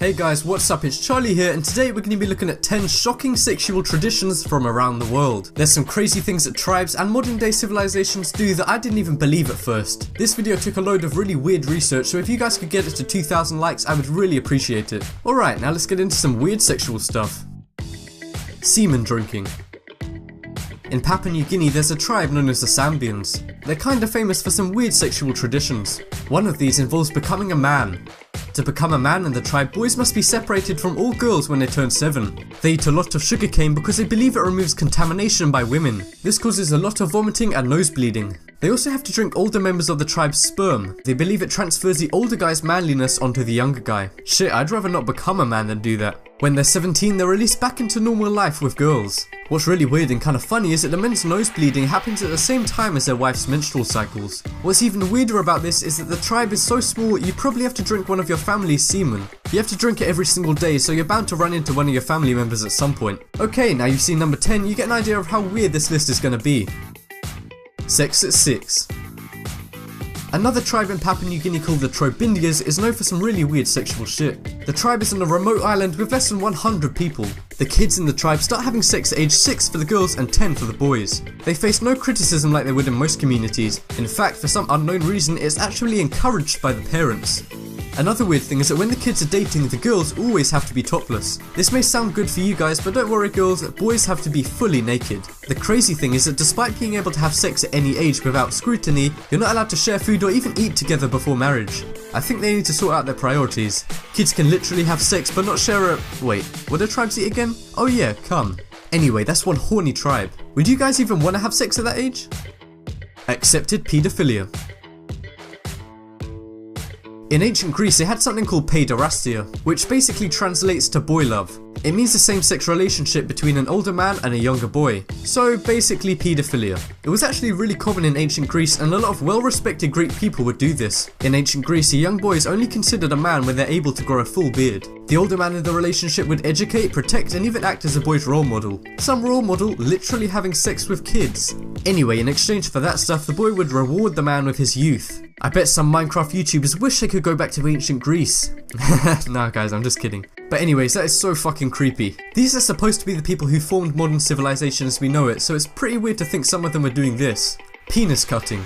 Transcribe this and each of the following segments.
Hey guys, what's up? It's Charlie here, and today we're going to be looking at 10 shocking sexual traditions from around the world. There's some crazy things that tribes and modern day civilizations do that I didn't even believe at first. This video took a load of really weird research, so if you guys could get it to 2,000 likes, I would really appreciate it. Alright, now let's get into some weird sexual stuff. Semen drinking. In Papua New Guinea, there's a tribe known as the Sambians. They're kinda famous for some weird sexual traditions. One of these involves becoming a man. To become a man in the tribe, boys must be separated from all girls when they turn 7. They eat a lot of sugarcane because they believe it removes contamination by women. This causes a lot of vomiting and nosebleeding. They also have to drink older members of the tribe's sperm. They believe it transfers the older guy's manliness onto the younger guy. Shit, I'd rather not become a man than do that. When they're 17, they're released back into normal life with girls. What's really weird and kind of funny is that the men's nosebleeding happens at the same time as their wife's menstrual cycles. What's even weirder about this is that the tribe is so small you probably have to drink one of your family's semen. You have to drink it every single day, so you're bound to run into one of your family members at some point. Okay, now you've seen number 10, you get an idea of how weird this list is going to be. Sex at 6. Another tribe in Papua New Guinea called the Trobrianders is known for some really weird sexual shit. The tribe is on a remote island with less than 100 people. The kids in the tribe start having sex at age 6 for the girls and 10 for the boys. They face no criticism like they would in most communities. In fact, for some unknown reason, it's actually encouraged by the parents. Another weird thing is that when the kids are dating, the girls always have to be topless. This may sound good for you guys, but don't worry girls, boys have to be fully naked. The crazy thing is that despite being able to have sex at any age without scrutiny, you're not allowed to share food or even eat together before marriage. I think they need to sort out their priorities. Kids can literally have sex but not share a... Wait, what do tribes eat again? Oh yeah, cum. Anyway, that's one horny tribe. Would you guys even want to have sex at that age? Accepted paedophilia. In ancient Greece, they had something called paiderastia, which basically translates to boy love. It means the same-sex relationship between an older man and a younger boy. So basically paedophilia. It was actually really common in ancient Greece, and a lot of well-respected Greek people would do this. In ancient Greece, a young boy is only considered a man when they're able to grow a full beard. The older man in the relationship would educate, protect, and even act as a boy's role model. Some role model literally having sex with kids. Anyway, in exchange for that stuff, the boy would reward the man with his youth. I bet some Minecraft YouTubers wish they could go back to ancient Greece. Nah guys, I'm just kidding. But anyways, that is so fucking creepy. These are supposed to be the people who formed modern civilization as we know it, so it's pretty weird to think some of them are doing this. Penis cutting.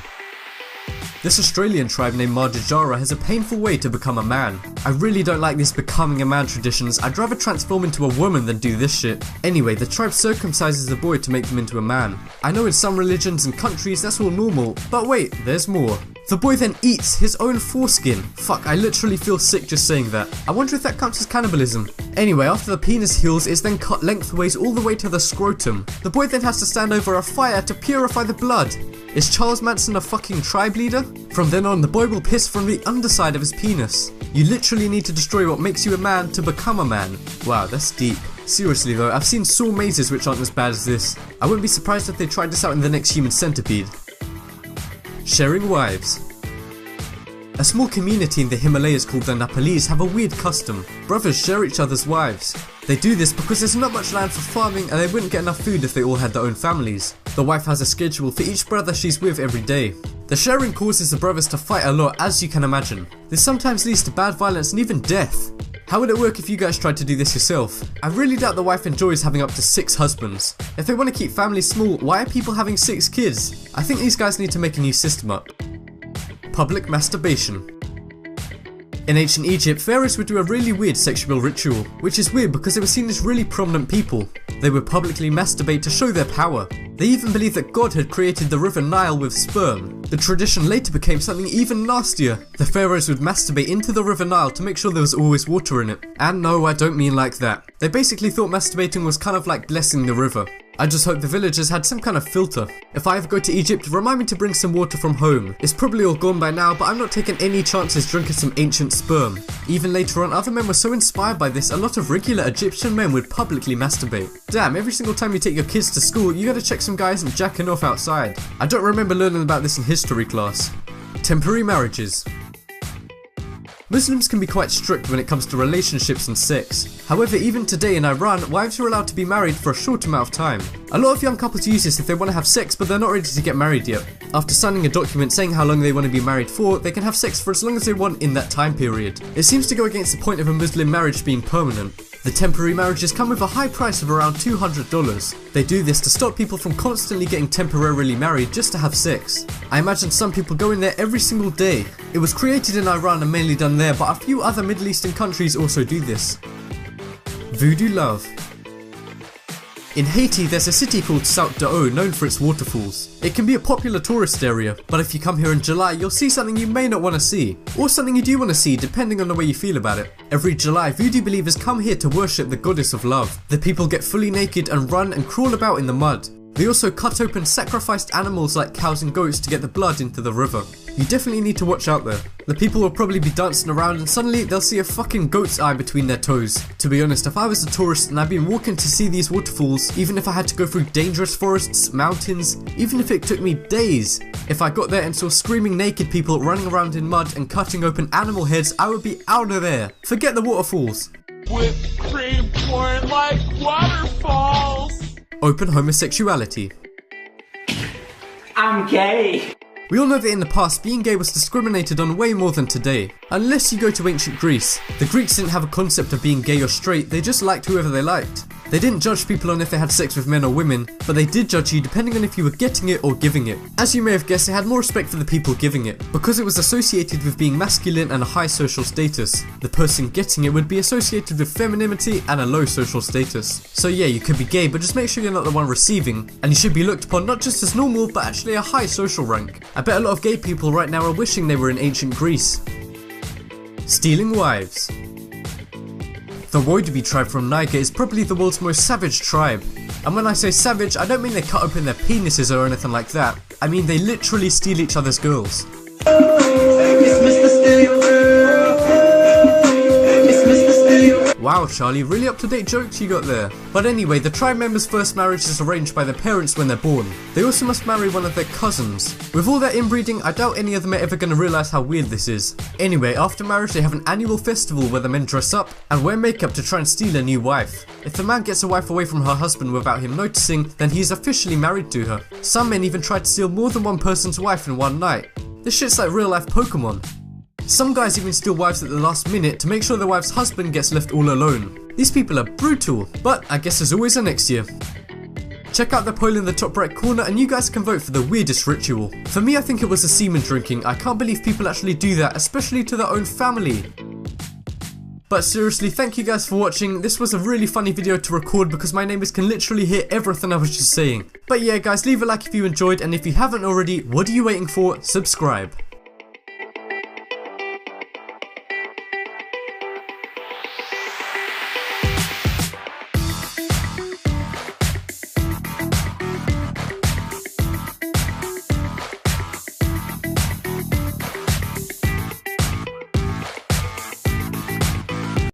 This Australian tribe named Mardudjara has a painful way to become a man. I really don't like these becoming a man traditions. I'd rather transform into a woman than do this shit. Anyway, the tribe circumcises the boy to make them into a man. I know in some religions and countries that's all normal, but wait, there's more. The boy then eats his own foreskin. Fuck, I literally feel sick just saying that. I wonder if that counts as cannibalism. Anyway, after the penis heals, it's then cut lengthways all the way to the scrotum. The boy then has to stand over a fire to purify the blood. Is Charles Manson a fucking tribe leader? From then on, the boy will piss from the underside of his penis. You literally need to destroy what makes you a man to become a man. Wow, that's deep. Seriously though, I've seen saw mazes which aren't as bad as this. I wouldn't be surprised if they tried this out in the next Human Centipede. Sharing wives. A small community in the Himalayas called the Nepalese have a weird custom. Brothers share each other's wives. They do this because there's not much land for farming and they wouldn't get enough food if they all had their own families. The wife has a schedule for each brother she's with every day. The sharing causes the brothers to fight a lot, as you can imagine. This sometimes leads to bad violence and even death. How would it work if you guys tried to do this yourself? I really doubt the wife enjoys having up to 6 husbands. If they want to keep families small, why are people having 6 kids? I think these guys need to make a new system up. Public masturbation. In ancient Egypt, pharaohs would do a really weird sexual ritual, which is weird because they were seen as really prominent people. They would publicly masturbate to show their power. They even believed that God had created the river Nile with sperm. The tradition later became something even nastier. The pharaohs would masturbate into the river Nile to make sure there was always water in it. And no, I don't mean like that. They basically thought masturbating was kind of like blessing the river. I just hope the villagers had some kind of filter. If I ever go to Egypt, remind me to bring some water from home. It's probably all gone by now, but I'm not taking any chances drinking some ancient sperm. Even later on, other men were so inspired by this, a lot of regular Egyptian men would publicly masturbate. Damn, every single time you take your kids to school, you gotta check some guys and jacking off outside. I don't remember learning about this in history class. Temporary marriages. Muslims can be quite strict when it comes to relationships and sex. However, even today in Iran, wives are allowed to be married for a short amount of time. A lot of young couples use this if they want to have sex but they're not ready to get married yet. After signing a document saying how long they want to be married for, they can have sex for as long as they want in that time period. It seems to go against the point of a Muslim marriage being permanent. The temporary marriages come with a high price of around $200. They do this to stop people from constantly getting temporarily married just to have sex. I imagine some people go in there every single day. It was created in Iran and mainly done there, but a few other Middle Eastern countries also do this. Voodoo love. In Haiti, there's a city called Saut known for its waterfalls. It can be a popular tourist area, but if you come here in July, you'll see something you may not want to see, or something you do want to see depending on the way you feel about it. Every July, Voodoo believers come here to worship the goddess of love. The people get fully naked and run and crawl about in the mud. They also cut open sacrificed animals like cows and goats to get the blood into the river. You definitely need to watch out there. The people will probably be dancing around and suddenly they'll see a fucking goat's eye between their toes. To be honest, if I was a tourist and I'd been walking to see these waterfalls, even if I had to go through dangerous forests, mountains, even if it took me days, if I got there and saw screaming naked people running around in mud and cutting open animal heads, I would be out of there. Forget the waterfalls. Whipped cream pouring like waterfalls. Open homosexuality. I'm gay. We all know that in the past, being gay was discriminated on way more than today. Unless you go to ancient Greece. The Greeks didn't have a concept of being gay or straight, they just liked whoever they liked. They didn't judge people on if they had sex with men or women, but they did judge you depending on if you were getting it or giving it. As you may have guessed, they had more respect for the people giving it, because it was associated with being masculine and a high social status. The person getting it would be associated with femininity and a low social status. So yeah, you could be gay, but just make sure you're not the one receiving, and you should be looked upon not just as normal, but actually a high social rank. I bet a lot of gay people right now are wishing they were in ancient Greece. Stealing wives. The Wodaabee tribe from Niger is probably the world's most savage tribe. And when I say savage, I don't mean they cut open their penises or anything like that. I mean they literally steal each other's girls. Wow, Charlie, really up-to-date jokes you got there. But anyway, the tribe members' first marriage is arranged by their parents when they're born. They also must marry one of their cousins. With all their inbreeding, I doubt any of them are ever going to realise how weird this is. Anyway, after marriage they have an annual festival where the men dress up and wear makeup to try and steal a new wife. If the man gets a wife away from her husband without him noticing, then he is officially married to her. Some men even try to steal more than one person's wife in one night. This shit's like real life Pokemon. Some guys even steal wives at the last minute to make sure their wife's husband gets left all alone. These people are brutal, but I guess there's always a next year. Check out the poll in the top right corner and you guys can vote for the weirdest ritual. For me, I think it was the semen drinking. I can't believe people actually do that, especially to their own family. But seriously, thank you guys for watching. This was a really funny video to record because my neighbours can literally hear everything I was just saying. But yeah guys, leave a like if you enjoyed, and if you haven't already, what are you waiting for? Subscribe.